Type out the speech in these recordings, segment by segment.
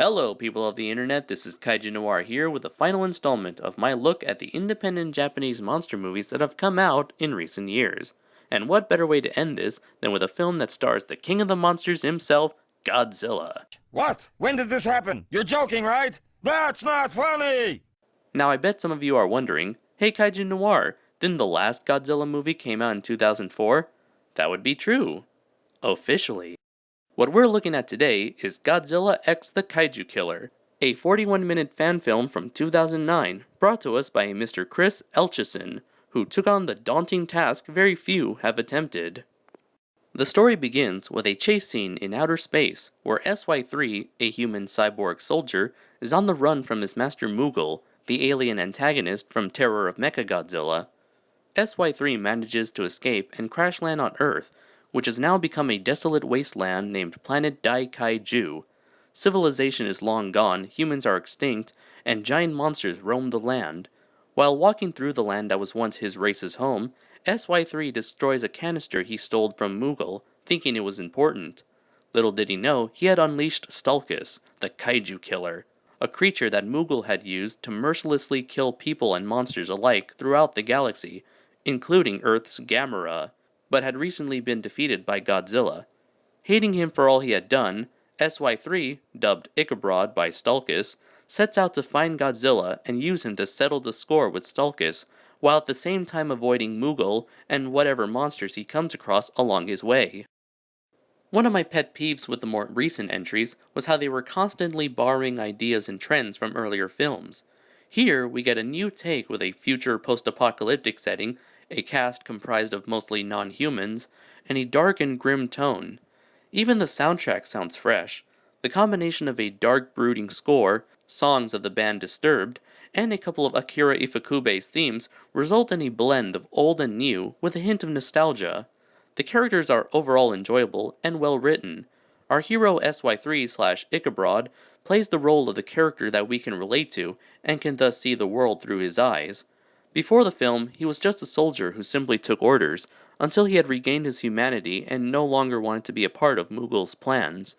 Hello, people of the internet, this is Kaiju Noir here with the final installment of my look at the independent Japanese monster movies that have come out in recent years. And what better way to end this than with a film that stars the king of the monsters himself, Godzilla. What? When did this happen? You're joking, right? That's not funny! Now I bet some of you are wondering, hey Kaiju Noir, didn't the last Godzilla movie came out in 2004? That would be true. Officially. What we're looking at today is Godzilla x the Kaiju Killer, a 41-minute fan film from 2009 brought to us by a Mr. Chris Elchison, who took on the daunting task very few have attempted. The story begins with a chase scene in outer space where SY-3, a human cyborg soldier, is on the run from his master Moogle, the alien antagonist from Terror of Mechagodzilla. SY-3 manages to escape and crash land on Earth, which has now become a desolate wasteland named Planet Dai Kaiju. Civilization is long gone, humans are extinct, and giant monsters roam the land. While walking through the land that was once his race's home, SY-3 destroys a canister he stole from Moogle, thinking it was important. Little did he know, he had unleashed Stulkus, the Kaiju Killer, a creature that Moogle had used to mercilessly kill people and monsters alike throughout the galaxy, including Earth's Gamera, but had recently been defeated by Godzilla. Hating him for all he had done, SY-3, dubbed Ichabod by Stulkus, sets out to find Godzilla and use him to settle the score with Stulkus, while at the same time avoiding Moogle and whatever monsters he comes across along his way. One of my pet peeves with the more recent entries was how they were constantly borrowing ideas and trends from earlier films. Here, we get a new take with a future post-apocalyptic setting, a cast comprised of mostly non-humans, and a dark and grim tone. Even the soundtrack sounds fresh. The combination of a dark brooding score, songs of the band Disturbed, and a couple of Akira Ifukube's themes result in a blend of old and new with a hint of nostalgia. The characters are overall enjoyable and well written. Our hero SY-3/Ichabod plays the role of the character that we can relate to and can thus see the world through his eyes. Before the film, he was just a soldier who simply took orders, until he had regained his humanity and no longer wanted to be a part of Moogle's plans.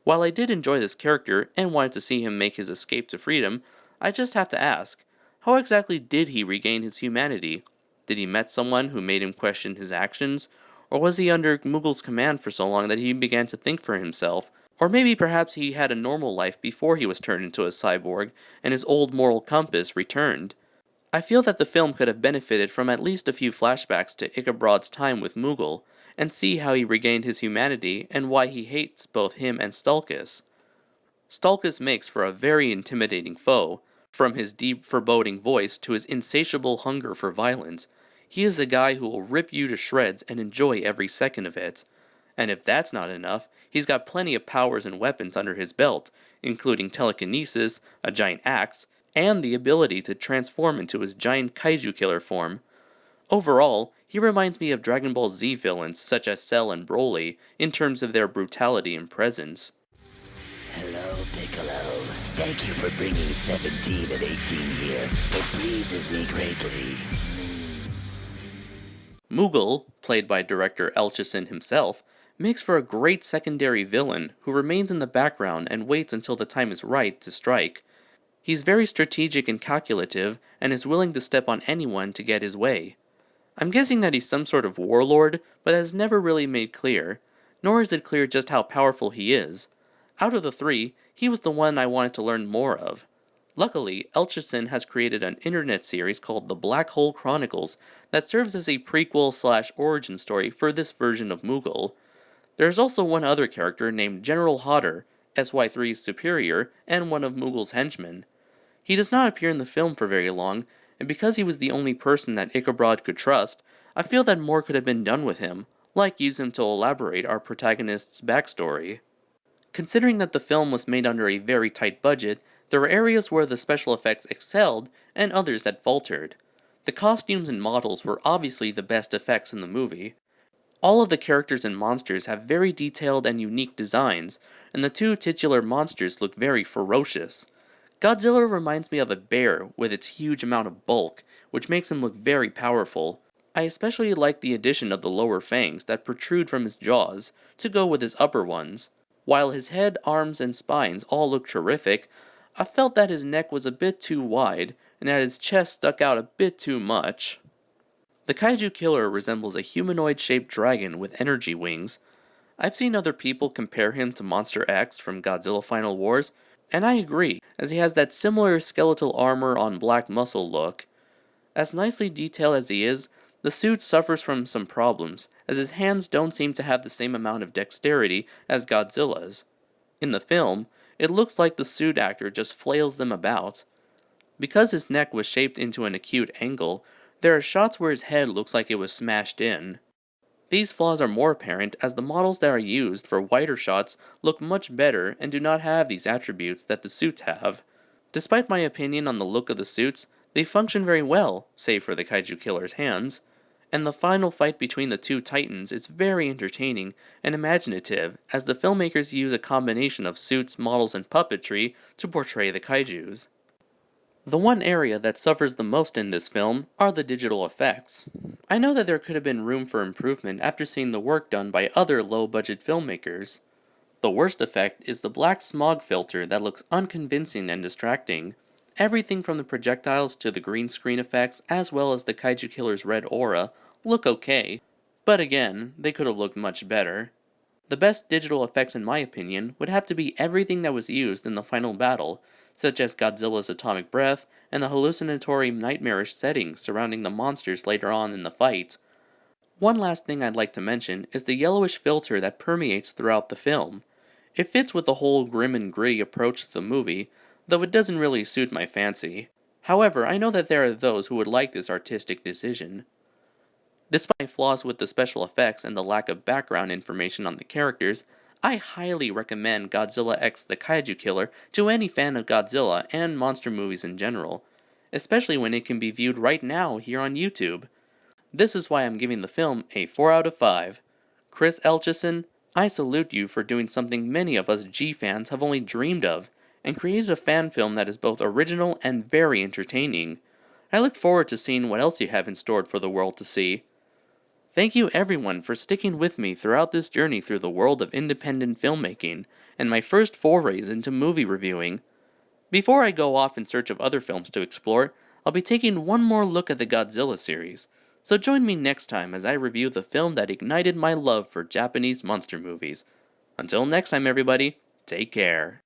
While I did enjoy this character and wanted to see him make his escape to freedom, I just have to ask, how exactly did he regain his humanity? Did he met someone who made him question his actions? Or was he under Moogle's command for so long that he began to think for himself? Or maybe perhaps he had a normal life before he was turned into a cyborg, and his old moral compass returned. I feel that the film could have benefited from at least a few flashbacks to Ichabod's time with Moogle, and see how he regained his humanity and why he hates both him and Stulkus. Stulkus makes for a very intimidating foe, from his deep foreboding voice to his insatiable hunger for violence. He is a guy who will rip you to shreds and enjoy every second of it. And if that's not enough, he's got plenty of powers and weapons under his belt, including telekinesis, a giant axe, and the ability to transform into his giant Kaiju Killer form. Overall, he reminds me of Dragon Ball Z villains such as Cell and Broly in terms of their brutality and presence. Hello, Piccolo. Thank you for bringing 17 and 18 here. It pleases me greatly. Moogle, played by director Elchison himself, makes for a great secondary villain who remains in the background and waits until the time is right to strike. He's very strategic and calculative, and is willing to step on anyone to get his way. I'm guessing that he's some sort of warlord, but has never really made clear, nor is it clear just how powerful he is. Out of the three, he was the one I wanted to learn more of. Luckily, Elchison has created an internet series called The Black Hole Chronicles that serves as a prequel/origin story for this version of Moogle. There's also one other character named General Hodder, SY-3's superior and one of Moogle's henchmen. He does not appear in the film for very long, and because he was the only person that Ichabod could trust, I feel that more could have been done with him, like use him to elaborate our protagonist's backstory. Considering that the film was made under a very tight budget, there were areas where the special effects excelled and others that faltered. The costumes and models were obviously the best effects in the movie. All of the characters and monsters have very detailed and unique designs, and the two titular monsters look very ferocious. Godzilla reminds me of a bear with its huge amount of bulk, which makes him look very powerful. I especially like the addition of the lower fangs that protrude from his jaws, to go with his upper ones. While his head, arms, and spines all look terrific, I felt that his neck was a bit too wide, and that his chest stuck out a bit too much. The Kaiju Killer resembles a humanoid-shaped dragon with energy wings. I've seen other people compare him to Monster X from Godzilla Final Wars, and I agree, as he has that similar skeletal armor on black muscle look. As nicely detailed as he is, the suit suffers from some problems, as his hands don't seem to have the same amount of dexterity as Godzilla's. In the film, it looks like the suit actor just flails them about. Because his neck was shaped into an acute angle, there are shots where his head looks like it was smashed in. These flaws are more apparent as the models that are used for wider shots look much better and do not have these attributes that the suits have. Despite my opinion on the look of the suits, they function very well, save for the Kaiju Killer's hands, and the final fight between the two titans is very entertaining and imaginative as the filmmakers use a combination of suits, models, and puppetry to portray the kaijus. The one area that suffers the most in this film are the digital effects. I know that there could have been room for improvement after seeing the work done by other low-budget filmmakers. The worst effect is the black smog filter that looks unconvincing and distracting. Everything from the projectiles to the green screen effects as well as the Kaiju Killer's red aura look okay, but again, they could have looked much better. The best digital effects in my opinion would have to be everything that was used in the final battle, such as Godzilla's atomic breath and the hallucinatory nightmarish settings surrounding the monsters later on in the fight. One last thing I'd like to mention is the yellowish filter that permeates throughout the film. It fits with the whole grim and gritty approach to the movie, though it doesn't really suit my fancy. However, I know that there are those who would like this artistic decision. Despite flaws with the special effects and the lack of background information on the characters, I highly recommend Godzilla X the Kaiju Killer to any fan of Godzilla and monster movies in general, especially when it can be viewed right now here on YouTube. This is why I'm giving the film a 4 out of 5. Chris Elchison, I salute you for doing something many of us G fans have only dreamed of, and created a fan film that is both original and very entertaining. I look forward to seeing what else you have in store for the world to see. Thank you everyone for sticking with me throughout this journey through the world of independent filmmaking, and my first forays into movie reviewing. Before I go off in search of other films to explore, I'll be taking one more look at the Godzilla series, so join me next time as I review the film that ignited my love for Japanese monster movies. Until next time everybody, take care.